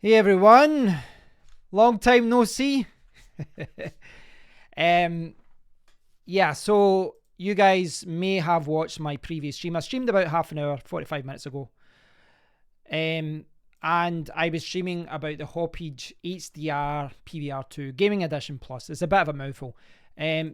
Hey everyone, long time no see. Yeah, so you guys may have watched my previous stream. I streamed about half an hour, 45 minutes ago. And I was streaming about the Hauppauge HDR PVR2 Gaming Edition Plus. It's a bit of a mouthful.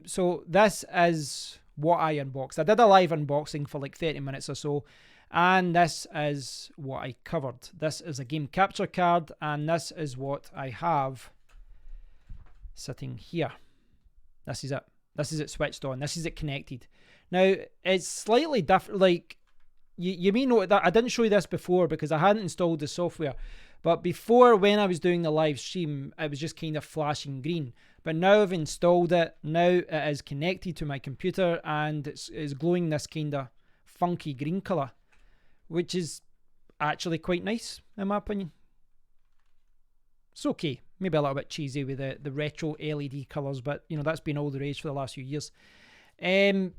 So this is what I unboxed. I did a live unboxing for like 30 minutes or so. And this is what I covered. This is a game capture card, and this is what I have sitting here. This is it. This is it switched on. This is it connected. Now, it's slightly different. Like, you may know that I didn't show you this before because I hadn't installed the software. But before, when I was doing the live stream, it was just kind of flashing green. But now I've installed it. Now it is connected to my computer, and it's glowing this kind of funky green colour, which is actually quite nice, in my opinion. It's okay. Maybe a little bit cheesy with the retro LED colours, but, you know, that's been all the rage for the last few years. Right,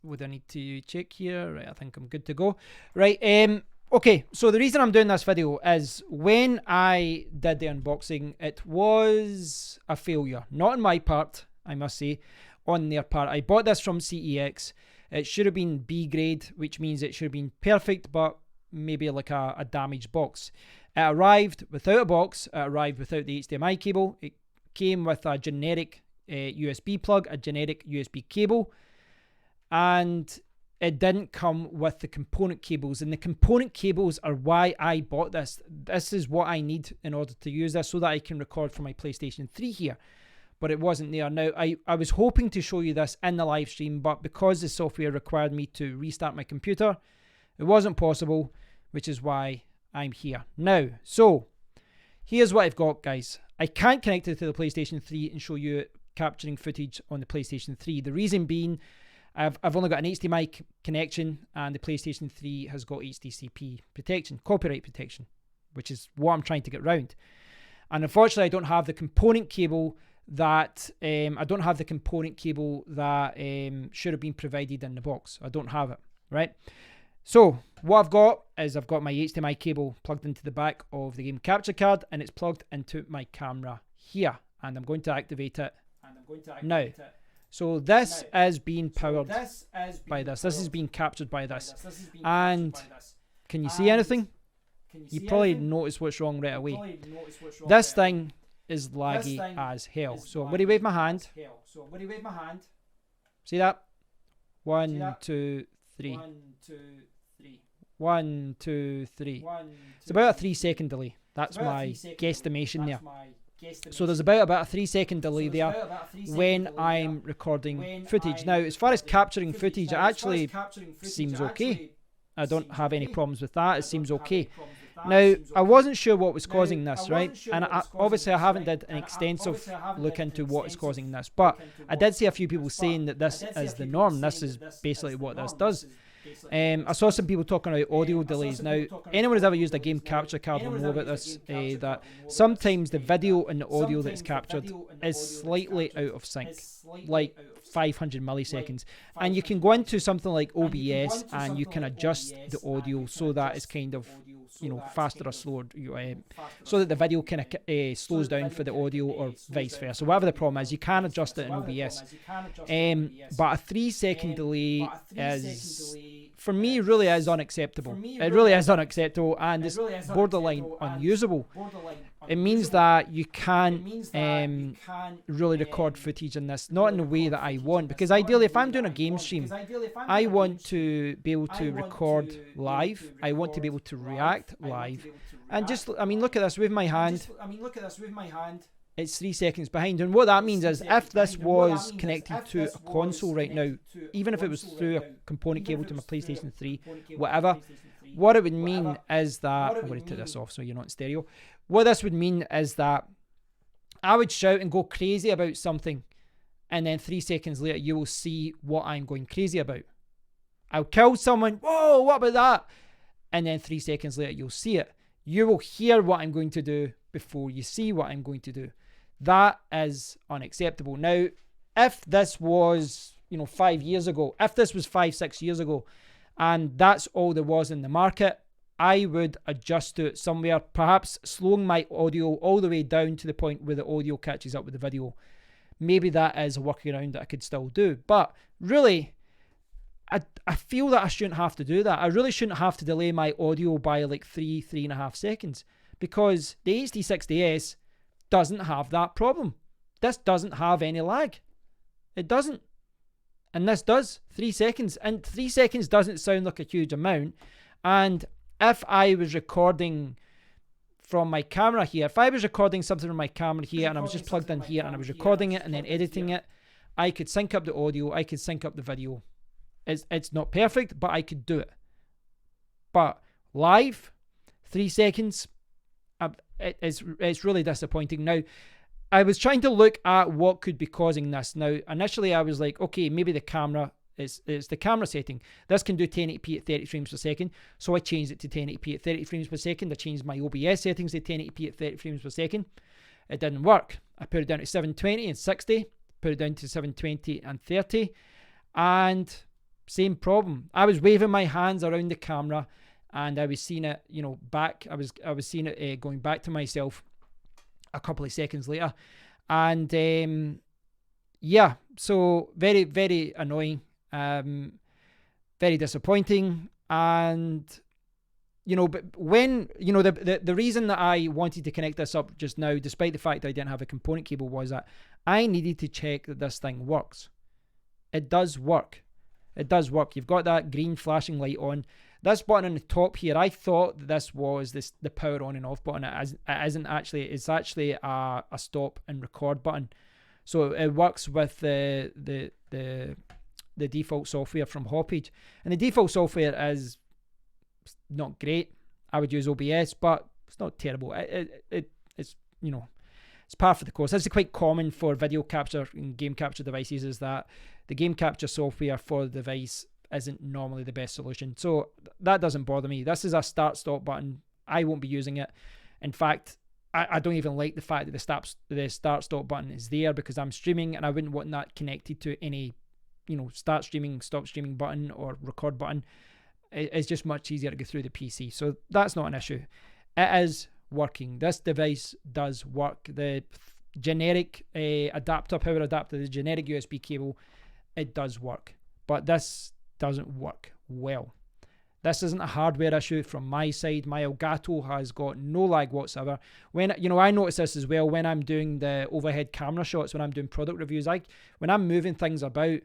would I need to check here? Right, I think I'm good to go. Right, okay, so the reason I'm doing this video is when I did the unboxing, it was a failure. Not on my part, I must say, on their part. I bought this from CEX. It should have been B grade, which means it should have been perfect, but maybe like a damaged box. It arrived without a box. It arrived without the HDMI cable. It came with a generic USB plug, a generic USB cable, and it didn't come with the component cables. And the component cables are why I bought this. This is what I need in order to use this so that I can record for my PlayStation 3 here. But it wasn't there. Now, I was hoping to show you this in the live stream, but because the software required me to restart my computer, it wasn't possible, which is why I'm here now. So, here's what I've got, guys. I can't connect it to the PlayStation 3 and show you capturing footage on the PlayStation 3. The reason being, I've only got an HDMI connection, and the PlayStation 3 has got HDCP protection, copyright protection, which is what I'm trying to get round. And unfortunately, I don't have the component cable that should have been provided in the box. I don't have it, right? So what I've got is I've got my HDMI cable plugged into the back of the game capture card, and it's plugged into my camera here, and I'm going to activate it now. So this is being powered by this. This is being captured by this. And can you see anything? You probably notice what's wrong right away. This thing is laggy as hell. So I'm going to wave my hand. See that? 1, 2, 3. 1, 2, 3. It's about a 3-second delay. That's my guesstimation there. So there's about a 3-second delay there when I'm recording footage. Now, as far as capturing footage, it actually seems okay. I don't have any problems with that. It seems okay. Now, I wasn't sure what was causing this, right? And obviously, I haven't did an extensive look into what is causing this. But I did see a few people saying that this is the norm. This is basically what this does. I saw some people talking about audio delays. Now, anyone who's ever used a game capture card will know about this, that sometimes the video and the audio that is captured is slightly out of sync, like 500 milliseconds. And you can go into something like OBS and you can adjust the audio so that it's kind of, you know, faster or slower, so that the video kind of slows down for the audio or vice versa. Whatever the problem is, you can adjust it in OBS. But a 3-second delay is, for me, really is unacceptable. It really is unacceptable, and it's borderline unusable. It means that you can't really record footage in this, not in the way that I want. Because ideally, if I'm doing a game stream, I want to be able to record live. I want to be able to react live. And just, I mean, look at this with my hand. It's 3 seconds behind. And what that means is if this was connected to a console right now, even if it was through a component cable to my PlayStation 3, whatever, what it would mean is that, I'm going to take this off so you're not in stereo. What this would mean is that I would shout and go crazy about something, and then 3 seconds later you will see what I'm going crazy about. I'll kill someone, whoa, what about that? And then 3 seconds later you'll see it. You will hear what I'm going to do before you see what I'm going to do. That is unacceptable. Now, if this was, 5 years ago, if this was 5-6 years ago, and that's all there was in the market, I would adjust to it somewhere, perhaps slowing my audio all the way down to the point where the audio catches up with the video. Maybe that is a workaround that I could still do. But really, I feel that I shouldn't have to do that. I really shouldn't have to delay my audio by like 3.5 seconds, because the HD60S doesn't have that problem. This doesn't have any lag. It doesn't. And this does. 3 seconds. And 3 seconds doesn't sound like a huge amount. And if I was recording from my camera here, if I was recording something from my camera here and I was just plugged in here and I was recording it and then editing it, I could sync up the audio, I could sync up the video. It's not perfect, but I could do it. But live, 3 seconds, it's really disappointing. Now, I was trying to look at what could be causing this. Now, initially I was like, okay, maybe the camera, it's the camera setting. This can do 1080p at 30 frames per second. So I changed it to 1080p at 30 frames per second. I changed my OBS settings to 1080p at 30 frames per second. It didn't work. I put it down to 720 and 60, put it down to 720 and 30, and same problem. I was waving my hands around the camera and I was seeing it, back. I was seeing it going back to myself a couple of seconds later. And yeah, so very, very annoying, very disappointing. And but when the reason that I wanted to connect this up just now, despite the fact that I didn't have a component cable, was that I needed to check that this thing works. It does work. It does work. You've got that green flashing light on. This button on the top here, I thought that this was the power on and off button. It isn't actually. It's actually a stop and record button. So it works with the default software from Hauppauge, and the default software is not great. I would use OBS, but it's not terrible. It's it's par for the course. This is quite common for video capture and game capture devices, is that the game capture software for the device isn't normally the best solution. So that doesn't bother me. This is a start-stop button. I won't be using it. In fact, I don't even like the fact that the start-stop button is there, because I'm streaming and I wouldn't want that connected to any, start streaming, stop streaming button or record button. It's just much easier to go through the PC. So that's not an issue. It is working. This device does work. The generic adapter, power adapter, the generic USB cable, it does work. But this doesn't work well. This isn't a hardware issue from my side. My Elgato has got no lag whatsoever. When I notice this as well when I'm doing the overhead camera shots, when I'm doing product reviews, when I'm moving things about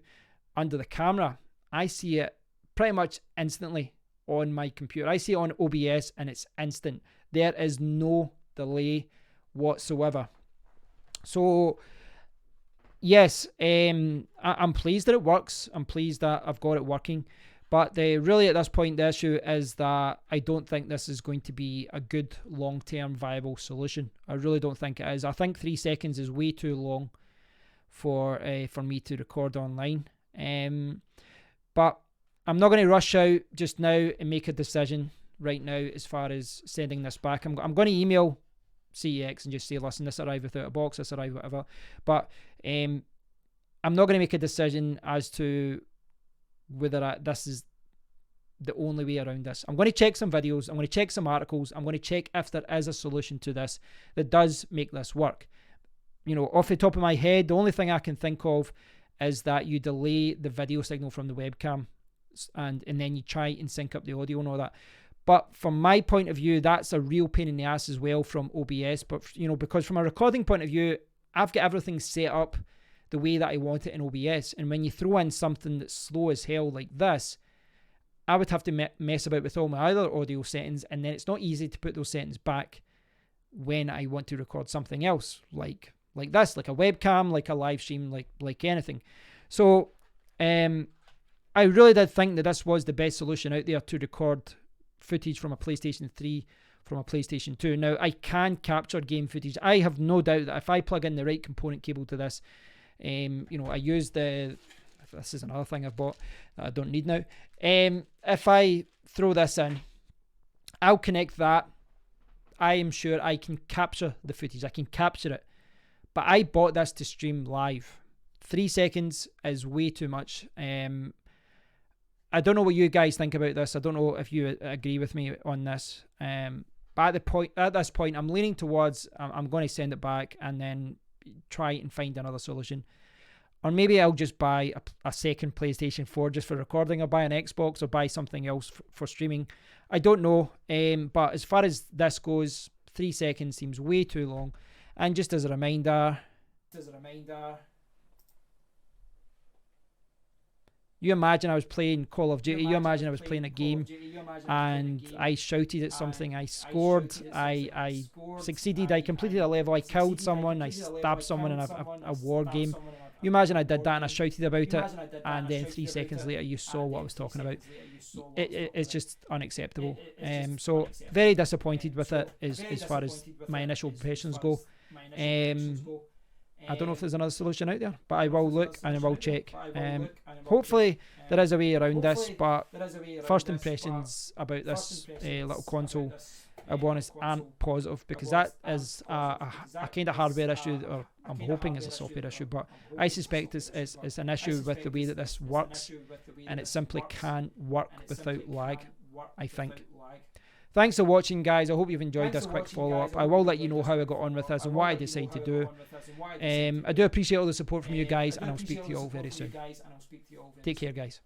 under the camera, I see it pretty much instantly on my computer. I see it on OBS and it's instant. There is no delay whatsoever. So yes, I'm pleased that it works. I'm pleased that I've got it working. But really at this point, the issue is that I don't think this is going to be a good long-term viable solution. I really don't think it is. I think 3 seconds is way too long for me to record online. But I'm not going to rush out just now and make a decision right now as far as sending this back. I'm going to email CEX and just say, listen, this arrived without a box, this arrived whatever. But I'm not going to make a decision as to whether this is the only way around this. I'm going to check some videos. I'm going to check some articles. I'm going to check if there is a solution to this that does make this work. Off the top of my head, the only thing I can think of is that you delay the video signal from the webcam and then you try and sync up the audio and all that. But from my point of view, that's a real pain in the ass as well from OBS. But, because from a recording point of view, I've got everything set up the way that I want it in OBS. And when you throw in something that's slow as hell like this, I would have to mess about with all my other audio settings. And then it's not easy to put those settings back when I want to record something else like this, like a webcam, like a live stream, like anything. So I really did think that this was the best solution out there to record footage from a PlayStation 3, from a PlayStation 2. Now, I can capture game footage. I have no doubt that if I plug in the right component cable to this, I use this is another thing I've bought that I don't need now. If I throw this in, I'll connect that. I am sure I can capture the footage. I can capture it. But I bought this to stream live. 3 seconds is way too much. I don't know what you guys think about this. I don't know if you agree with me on this. But at this point, I'm leaning towards I'm going to send it back and then try and find another solution. Or maybe I'll just buy a second PlayStation 4 just for recording, or buy an Xbox, or buy something else for streaming. I don't know. But as far as this goes, 3 seconds seems way too long. And just as a reminder, you imagine I was playing Call of Duty, you imagine I was playing a game, and I shouted at something, I scored, I succeeded, I completed a level, I killed someone, I stabbed someone in a war game. You imagine I did that and I shouted about it, and then 3 seconds later you saw what I was talking about. It's just unacceptable. So very disappointed with it as far as my initial impressions go. I don't know if there's another solution out there, but I will look and I will check. Hopefully there is a way around this, but first impressions about this little console, I'll be honest, aren't positive, because that is a kind of hardware issue, or I'm hoping it's a software issue, but I suspect it's an issue with the way that this works, and it simply can't work without lag, I think. Thanks for watching, guys. I hope you've enjoyed this quick follow-up. I will let you know how I got on with this and what I decide to do. I do appreciate all the support from you guys, and I'll speak to you all very soon. Take care, guys.